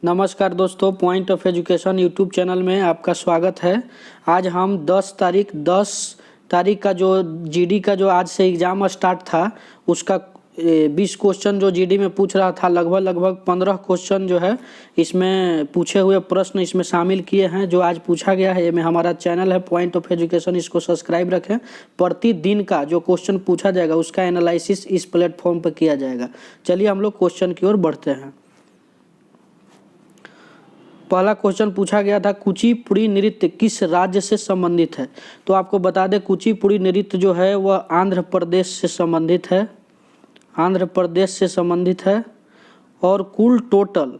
नमस्कार दोस्तों, point of education YouTube channel में आपका स्वागत है। आज हम 10 तारीख का जो जीडी का जो आज से एग्ज़ाम स्टार्ट था उसका 20 क्वेश्चन जो जीडी में पूछ रहा था, लगभग 15 क्वेश्चन जो है इसमें पूछे हुए प्रश्न इसमें शामिल किए हैं जो आज पूछा गया है। ये में हमारा चैनल है पॉइंट ऑफ एजुकेशन, इसको सब्सक्राइब रखें। प्रतिदिन का जो क्वेश्चन पूछा जाएगा उसका एनालिसिस इस प्लेटफॉर्म पर किया जाएगा। चलिए हम लोग क्वेश्चन की ओर बढ़ते हैं। पहला क्वेश्चन पूछा गया था, कुचिपुड़ी नृत्य किस राज्य से संबंधित है। तो आपको बता दें कुचिपुड़ी नृत्य जो है वह आंध्र प्रदेश से संबंधित है, आंध्र प्रदेश से संबंधित है। और कुल टोटल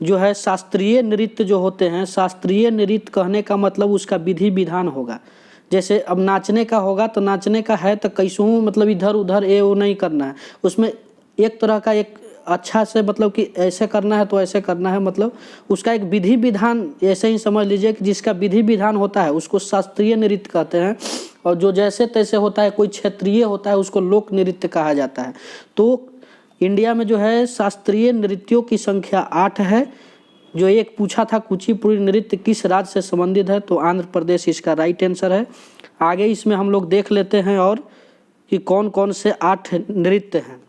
जो है शास्त्रीय नृत्य जो होते हैं, शास्त्रीय नृत्य कहने का मतलब उसका विधि विधान होगा। जैसे अब नाचने का होगा तो नाचने का है तो कैसों मतलब इधर उधर ये वो नहीं करना है, उसमें एक तरह का एक अच्छा से मतलब कि ऐसे करना है तो ऐसे करना है, मतलब उसका एक विधि विधान ऐसे ही समझ लीजिए कि जिसका विधि विधान होता है उसको शास्त्रीय नृत्य कहते हैं। और जो जैसे तैसे होता है, कोई क्षेत्रीय होता है, उसको लोक नृत्य कहा जाता है। तो इंडिया में जो है शास्त्रीय नृत्यों की संख्या 8 है। जो एक पूछा था कुचिपुड़ी नृत्य किस राज्य से संबंधित है, तो आंध्र प्रदेश इसका राइट आंसर है। आगे इसमें हम लोग देख लेते हैं और कि कौन कौन से 8 नृत्य हैं।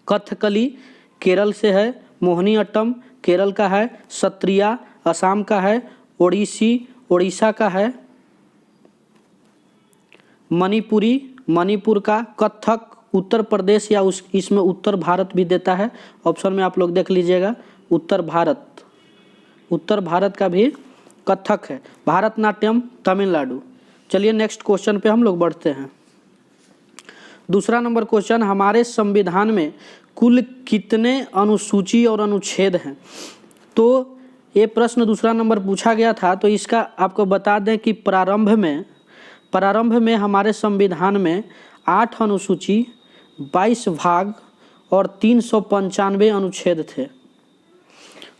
कथकली केरल से है, मोहिनी अट्टम केरल का है, सत्रिया असम का है, ओडिसी उड़ीसा का है, मणिपुरी मणिपुर का, कथक उत्तर प्रदेश या इसमें उत्तर भारत भी देता है। ऑप्शन में आप लोग देख लीजिएगा, उत्तर भारत का भी कथक है। भारतनाट्यम तमिलनाडु। चलिए नेक्स्ट क्वेश्चन पे हम लोग बढ़ते हैं। दूसरा नंबर क्वेश्चन, हमारे संविधान में कुल कितने अनुसूची और अनुच्छेद हैं। तो ये प्रश्न दूसरा नंबर पूछा गया था। तो इसका आपको बता दें कि प्रारंभ में हमारे संविधान में 8 अनुसूची, 22 भाग और 395 अनुच्छेद थे।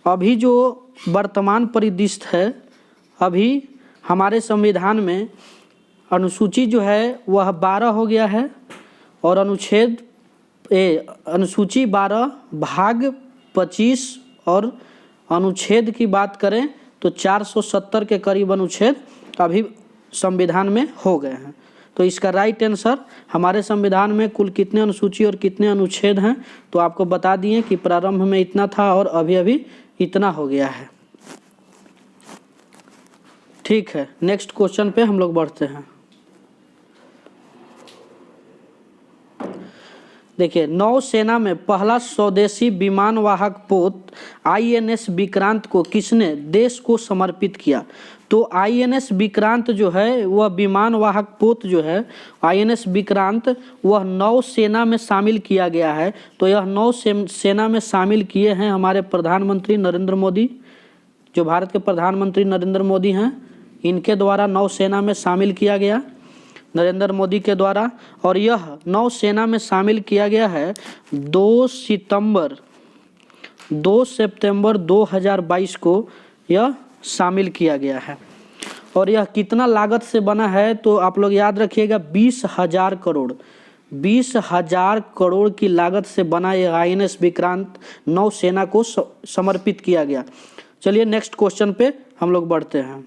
अभी जो वर्तमान परिदृश्य है, अभी हमारे संविधान में अनुसूची जो है वह 12 हो गया है और अनुसूची 12, भाग 25 और अनुच्छेद की बात करें तो 470 के करीब अनुच्छेद अभी संविधान में हो गए हैं। तो इसका राइट आंसर, हमारे संविधान में कुल कितने अनुसूची और कितने अनुच्छेद हैं, तो आपको बता दिए कि प्रारंभ में इतना था और अभी इतना हो गया है। ठीक है, नेक्स्ट क्वेश्चन पे हम लोग बढ़ते हैं। देखिए, नौसेना में पहला स्वदेशी विमान वाहक पोत INS विक्रांत को किसने देश को समर्पित किया। तो INS विक्रांत जो है वह विमान वाहक पोत जो है INS विक्रांत, वह नौसेना में शामिल किया गया है। तो यह नौसेना में शामिल किए हैं हमारे प्रधानमंत्री नरेंद्र मोदी, जो भारत के प्रधानमंत्री नरेंद्र मोदी हैं, इनके द्वारा नौसेना में शामिल किया गया, नरेंद्र मोदी के द्वारा। और यह नौसेना में शामिल किया गया है 2 सितंबर 2022 को यह शामिल किया गया है। और यह कितना लागत से बना है, तो आप लोग याद रखिएगा 20,000 करोड़ की लागत से बना यह INS विक्रांत नौसेना को समर्पित किया गया। चलिए नेक्स्ट क्वेश्चन पे हम लोग बढ़ते हैं।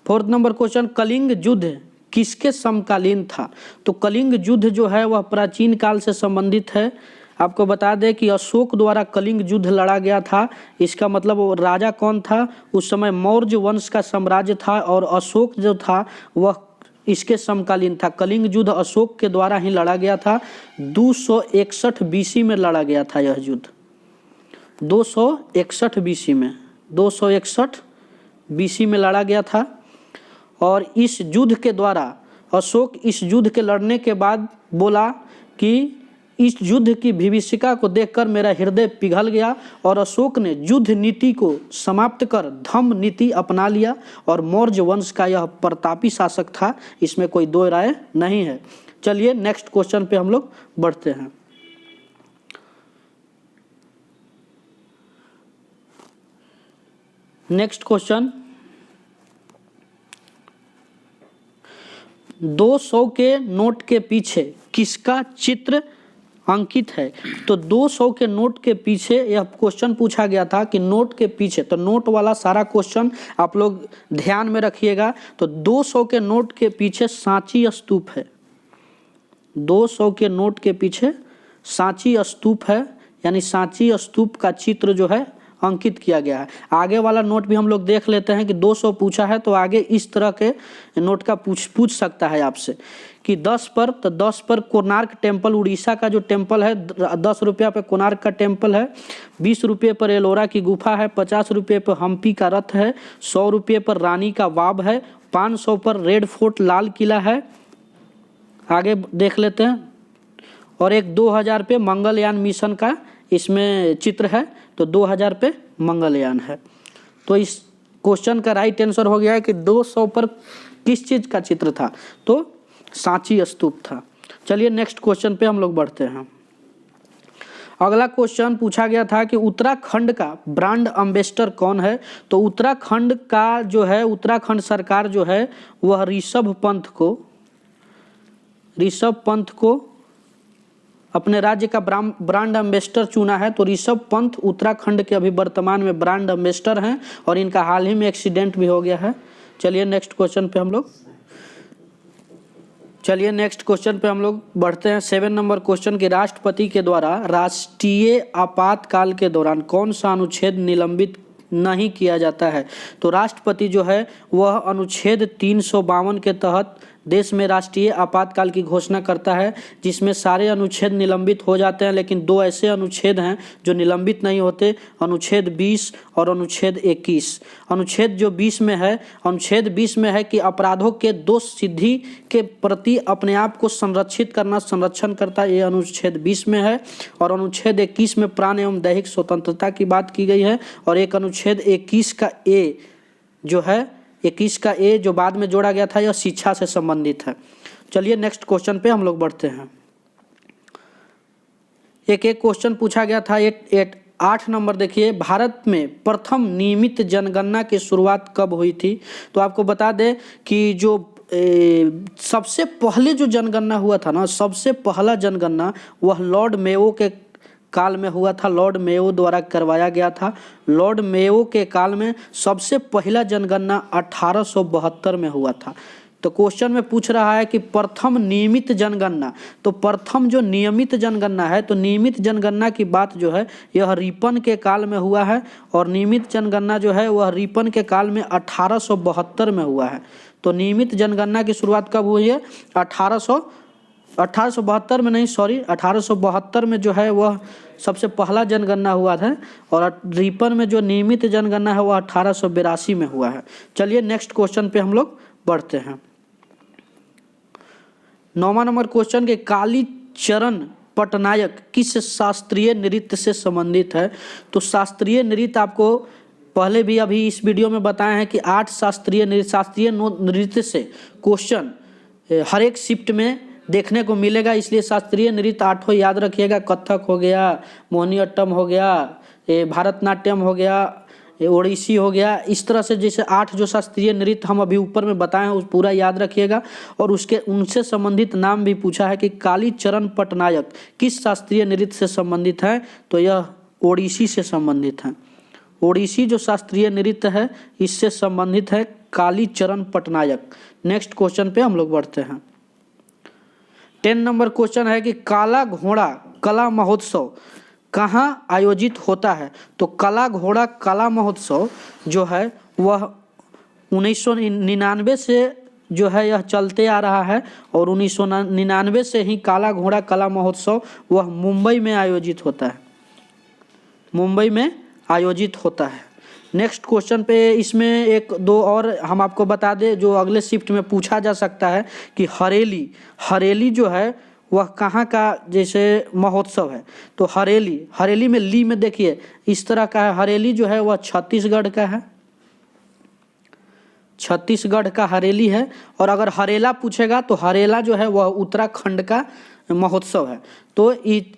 4th नंबर क्वेश्चन, कलिंग युद्ध किसके समकालीन था। तो कलिंग युद्ध जो है वह प्राचीन काल से संबंधित है। आपको बता दें कि अशोक द्वारा कलिंग युद्ध लड़ा गया था। इसका मतलब वो राजा कौन था, उस समय मौर्य वंश का साम्राज्य था और अशोक जो था वह इसके समकालीन था। कलिंग युद्ध अशोक के द्वारा ही लड़ा गया था। 261 BC में लड़ा गया था यह युद्ध, 261 BC में लड़ा गया था। और इस युद्ध के द्वारा अशोक इस युद्ध के लड़ने के बाद बोला कि इस युद्ध की विभीषिका को देखकर मेरा हृदय पिघल गया, और अशोक ने युद्ध नीति को समाप्त कर धम्म नीति अपना लिया और मौर्य वंश का यह प्रतापी शासक था, इसमें कोई दो राय नहीं है। चलिए नेक्स्ट क्वेश्चन पे हम लोग बढ़ते हैं। नेक्स्ट क्वेश्चन, 200 के नोट के पीछे किसका चित्र अंकित है। तो 200 के नोट के पीछे यह क्वेश्चन पूछा गया था कि नोट के पीछे, तो नोट वाला सारा क्वेश्चन आप लोग ध्यान में रखिएगा। तो 200 के नोट के पीछे सांची स्तूप है, 200 के नोट के पीछे सांची स्तूप है, यानी सांची स्तूप का चित्र जो है अंकित किया गया है। आगे वाला नोट भी हम लोग देख लेते हैं कि 200 पूछा है तो आगे इस तरह के नोट का पूछ सकता है आपसे कि 10 पर, तो 10 पर कोणार्क टेम्पल, उड़ीसा का जो टेम्पल है, 10 रुपया पे कोणार्क का टेम्पल है, 20 रुपये पर एलोरा की गुफा है, 50 रुपये पर हम्पी का रथ है, 100 रुपये पर रानी का वाव है, 500 पर रेड फोर्ट लाल किला है। आगे देख लेते हैं। और एक 2000 पे मंगलयान मिशन का इसमें चित्र है, तो 2000 पे मंगलयान है। तो इस क्वेश्चन का राइट आंसर हो गया है कि 200 पर किस चीज़ का चित्र था, तो सांची स्तूप था। चलिए नेक्स्ट क्वेश्चन पे हम लोग बढ़ते हैं। अगला क्वेश्चन पूछा गया था कि उत्तराखंड का ब्रांड एम्बेसडर कौन है। तो उत्तराखंड का जो है, उत्तराखंड सरकार जो है वह ऋषभ पंत को अपने राज्य का ब्रांड एम्बेसडर चुना है। तो ऋषभ पंत उत्तराखंड के अभी वर्तमान में ब्रांड एम्बेसडर हैं और इनका हाल ही में एक्सीडेंट भी हो गया है। चलिए नेक्स्ट क्वेश्चन पे हम लोग बढ़ते हैं। 7 नंबर क्वेश्चन के राष्ट्रपति के द्वारा राष्ट्रीय आपातकाल के दौरान कौन सा अनुच्छेद निलंबित नहीं किया जाता है। तो राष्ट्रपति जो है वह अनुच्छेद 352 के तहत देश में राष्ट्रीय आपातकाल की घोषणा करता है, जिसमें सारे अनुच्छेद निलंबित हो जाते हैं, लेकिन 2 ऐसे अनुच्छेद हैं जो निलंबित नहीं होते, अनुच्छेद 20 और अनुच्छेद 21। अनुच्छेद जो 20 में है, अनुच्छेद 20 में है कि अपराधों के दोष सिद्धि के प्रति अपने आप को संरक्षित करना, संरक्षण करता है, ये अनुच्छेद 20 में है। और अनुच्छेद 21 में प्राण एवं दैहिक स्वतंत्रता की बात की गई है। और एक अनुच्छेद 21 का ए जो है, 21 का ए जो बाद में जोड़ा गया था, यह शिक्षा से संबंधित है। चलिए नेक्स्ट क्वेश्चन पे हम लोग बढ़ते हैं। एक क्वेश्चन पूछा गया था। 8 नंबर देखिए, भारत में प्रथम नियमित जनगणना की शुरुआत कब हुई थी। तो आपको बता दें कि जो सबसे पहले जो जनगणना हुआ था ना, सबसे पहला जनगणना वह लॉर्ड मेयो के काल में हुआ था, लॉर्ड मेयो द्वारा करवाया गया था। लॉर्ड मेयो के काल में सबसे पहला जनगणना 1872 में हुआ था। तो क्वेश्चन में पूछ रहा है कि प्रथम नियमित जनगणना, तो प्रथम जो नियमित जनगणना है, तो नियमित जनगणना की बात जो है यह रिपन के काल में हुआ है। और नियमित जनगणना जो है वह रिपन के काल में 1872 में हुआ है। तो नियमित जनगणना की शुरुआत कब हुई है? 1872 में नहीं, सॉरी, 1872 में जो है वह सबसे पहला जनगणना हुआ था। और रिपन में जो नियमित जनगणना है वह 1882 में हुआ है। चलिए नेक्स्ट क्वेश्चन पे हम लोग बढ़ते हैं। 9वां नंबर क्वेश्चन के कालीचरण पटनायक किस शास्त्रीय नृत्य से संबंधित है। तो शास्त्रीय नृत्य आपको पहले भी अभी इस वीडियो में बताए हैं कि 8 शास्त्रीय नृत्य से क्वेश्चन हर एक शिफ्ट में देखने को मिलेगा, इसलिए शास्त्रीय नृत्य 8 याद रखिएगा। कथक हो गया, मोहिनीअट्टम हो गया, भारतनाट्यम हो गया, ओडिसी हो गया। इस तरह से जैसे 8 जो शास्त्रीय नृत्य हम अभी ऊपर में बताए हैं, उस पूरा याद रखिएगा। और उनसे संबंधित नाम भी पूछा है कि कालीचरण पटनायक किस शास्त्रीय नृत्य से संबंधित है। तो यह ओडिसी से संबंधित है। ओडिसी जो शास्त्रीय नृत्य है इससे संबंधित है कालीचरण पटनायक। नेक्स्ट क्वेश्चन पे हम लोग बढ़ते हैं। 10 नंबर क्वेश्चन है कि काला घोड़ा कला महोत्सव कहाँ आयोजित होता है। तो काला घोड़ा कला महोत्सव जो है वह 1999 से जो है यह चलते आ रहा है। और 1999 से ही काला घोड़ा कला महोत्सव वह मुंबई में आयोजित होता है, मुंबई में आयोजित होता है। नेक्स्ट क्वेश्चन पे इसमें 1-2 और हम आपको बता दें जो अगले शिफ्ट में पूछा जा सकता है कि हरेली जो है वह कहाँ का जैसे महोत्सव है। तो हरेली में ली में देखिए इस तरह का है। हरेली जो है वह छत्तीसगढ़ का है, छत्तीसगढ़ का हरेली है। और अगर हरेला पूछेगा तो हरेला जो है वह उत्तराखंड का महोत्सव है। तो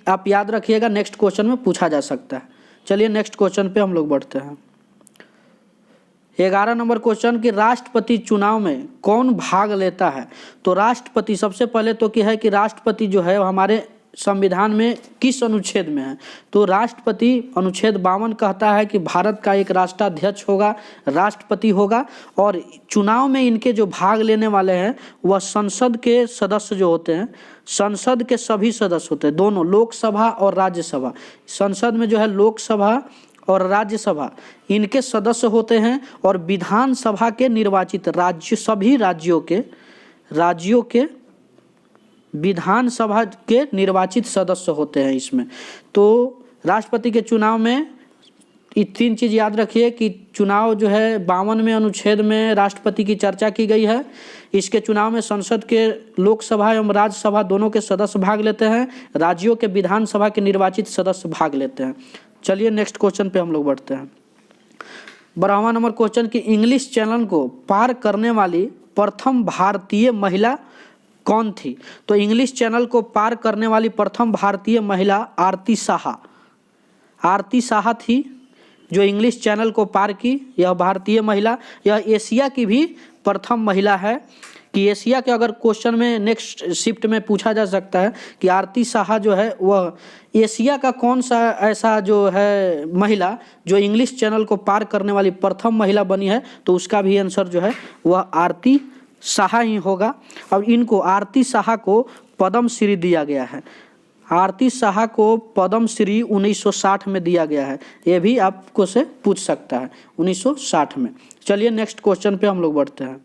आप याद रखिएगा, नेक्स्ट क्वेश्चन में पूछा जा सकता है। चलिए नेक्स्ट क्वेश्चन पे हम लोग बढ़ते हैं। 11 नंबर क्वेश्चन कि राष्ट्रपति चुनाव में कौन भाग लेता है। तो राष्ट्रपति सबसे पहले तो क्या है कि राष्ट्रपति जो है हमारे संविधान में किस अनुच्छेद में है? तो राष्ट्रपति अनुच्छेद 52 कहता है कि भारत का एक राष्ट्राध्यक्ष होगा, राष्ट्रपति होगा, और चुनाव में इनके जो भाग लेने वाले हैं वह संसद के सदस्य जो होते हैं, संसद के सभी सदस्य होते हैं, दोनों लोकसभा और राज्यसभा। संसद में जो है लोकसभा और राज्यसभा इनके सदस्य होते हैं, और विधानसभा के निर्वाचित राज्य सभी राज्यों के विधानसभा के निर्वाचित सदस्य होते हैं इसमें। तो राष्ट्रपति के चुनाव में ये 3 चीज़ याद रखिए कि चुनाव जो है 52वें अनुच्छेद में राष्ट्रपति की चर्चा की गई है। इसके चुनाव में संसद के लोकसभा एवं राज्यसभा दोनों के सदस्य भाग लेते हैं, राज्यों के विधानसभा के निर्वाचित सदस्य भाग लेते हैं। चलिए नेक्स्ट क्वेश्चन पे हम लोग बढ़ते हैं। 12वां नंबर क्वेश्चन कि इंग्लिश चैनल को पार करने वाली प्रथम भारतीय महिला कौन थी? तो इंग्लिश चैनल को पार करने वाली प्रथम भारतीय महिला आरती साहा थी जो इंग्लिश चैनल को पार की। यह भारतीय महिला, यह एशिया की भी प्रथम महिला है। कि एशिया के अगर क्वेश्चन में नेक्स्ट शिफ्ट में पूछा जा सकता है कि आरती साहा जो है वह एशिया का कौन सा ऐसा जो है महिला जो इंग्लिश चैनल को पार करने वाली प्रथम महिला बनी है, तो उसका भी आंसर जो है वह आरती साहा ही होगा। अब इनको आरती साहा को पद्म श्री दिया गया है। आरती साहा को पद्म श्री 1960 में दिया गया है। ये भी आपको से पूछ सकता है 1960 में। चलिए नेक्स्ट क्वेश्चन पे हम लोग बढ़ते हैं।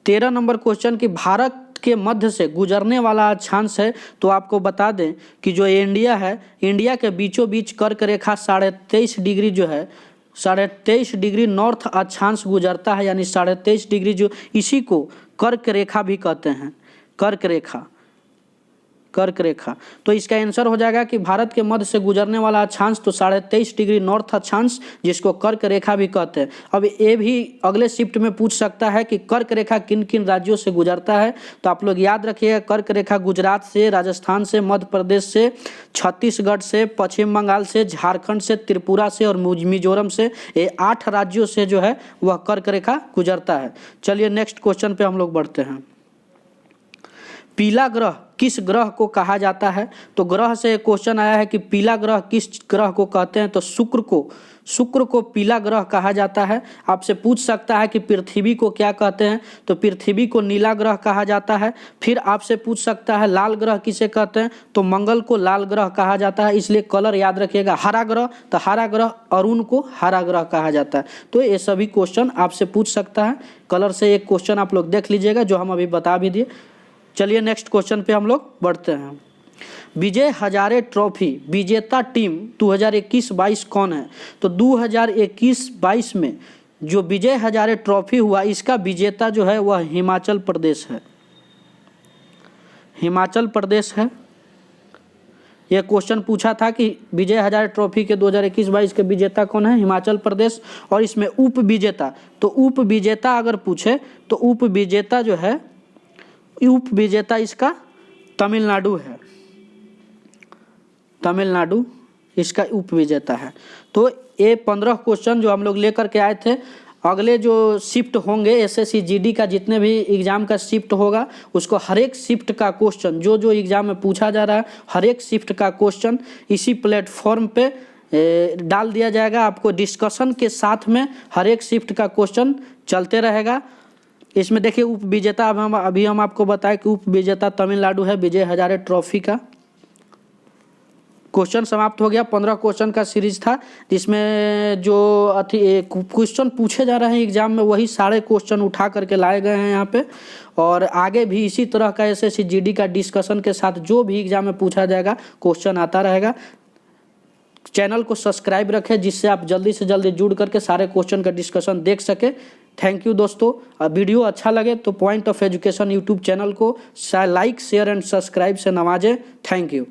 13 नंबर क्वेश्चन कि भारत के मध्य से गुजरने वाला अक्षांश है। तो आपको बता दें कि जो इंडिया है, इंडिया के बीचों बीच कर्क रेखा 23.5 डिग्री जो है 23.5 डिग्री नॉर्थ अक्षांश गुजरता है, यानी 23.5 डिग्री जो इसी को कर्क रेखा भी कहते हैं। कर्क रेखा तो इसका आंसर हो जाएगा कि भारत के मध्य से गुजरने वाला अक्षांश तो 23.5 डिग्री नॉर्थ अक्षांश जिसको कर्क रेखा भी कहते हैं। अब ये भी अगले शिफ्ट में पूछ सकता है कि कर्क रेखा किन किन राज्यों से गुजरता है। तो आप लोग याद रखिएगा, कर्क रेखा गुजरात से, राजस्थान से, मध्य प्रदेश से, छत्तीसगढ़ से, पश्चिम बंगाल से, झारखंड से, त्रिपुरा से और मिजोरम से, ये 8 राज्यों से जो है वह कर्क रेखा गुजरता है। चलिए नेक्स्ट क्वेश्चन पे हम लोग बढ़ते हैं। पीला ग्रह किस ग्रह को कहा जाता है? तो ग्रह से क्वेश्चन आया है कि पीला ग्रह किस ग्रह को कहते हैं? तो शुक्र को पीला ग्रह कहा जाता है। आपसे पूछ सकता है कि पृथ्वी को क्या कहते हैं? तो पृथ्वी को नीला ग्रह कहा जाता है। फिर आपसे पूछ सकता है लाल ग्रह किसे कहते हैं? तो मंगल को लाल ग्रह कहा जाता है। इसलिए कलर याद रखिएगा, हरा ग्रह, तो हरा ग्रह अरुण को हरा ग्रह कहा जाता है। तो ये सभी क्वेश्चन आपसे पूछ सकता है। कलर से एक क्वेश्चन आप लोग देख लीजिएगा जो हम अभी बता भी दिए। चलिए नेक्स्ट क्वेश्चन पे हम लोग बढ़ते हैं। विजय हजारे ट्रॉफी विजेता टीम 2021-22 कौन है? तो 2021-22 में जो विजय हजारे ट्रॉफी हुआ इसका विजेता जो है वह हिमाचल प्रदेश है। यह क्वेश्चन पूछा था कि विजय हजारे ट्रॉफी के 2021-22 के विजेता कौन है? हिमाचल प्रदेश। और इसमें उप विजेता, तो उप विजेता अगर पूछे तो उप विजेता इसका तमिलनाडु है। तमिलनाडु इसका उप विजेता है। तो ये 15 क्वेश्चन जो हम लोग लेकर के आए थे। अगले जो शिफ्ट होंगे एसएससी जीडी का जितने भी एग्जाम का शिफ्ट होगा उसको हर एक शिफ्ट का क्वेश्चन जो एग्जाम में पूछा जा रहा है हर एक शिफ्ट का क्वेश्चन इसी प्लेटफॉर्म पे डाल दिया जाएगा। आपको डिस्कशन के साथ में हर एक शिफ्ट का क्वेश्चन चलते रहेगा। इसमें देखिए उप विजेता अभी हम आपको बताएं कि उप विजेता तमिलनाडु है विजय हजारे ट्रॉफी का। क्वेश्चन समाप्त हो गया। 15 क्वेश्चन का सीरीज था जिसमें जो क्वेश्चन पूछे जा रहे हैं एग्जाम में वही सारे क्वेश्चन उठा करके लाए गए हैं यहाँ पे। और आगे भी इसी तरह का एसएससी जीडी का डिस्कशन के साथ जो भी एग्जाम में पूछा जाएगा क्वेश्चन आता रहेगा। चैनल को सब्सक्राइब रखें जिससे आप जल्दी से जल्दी जुड़ करके सारे क्वेश्चन का डिस्कशन देख सके। थैंक यू दोस्तों। वीडियो अच्छा लगे तो point of education YouTube channel को लाइक शेयर एंड सब्सक्राइब से नवाजें। Thank you.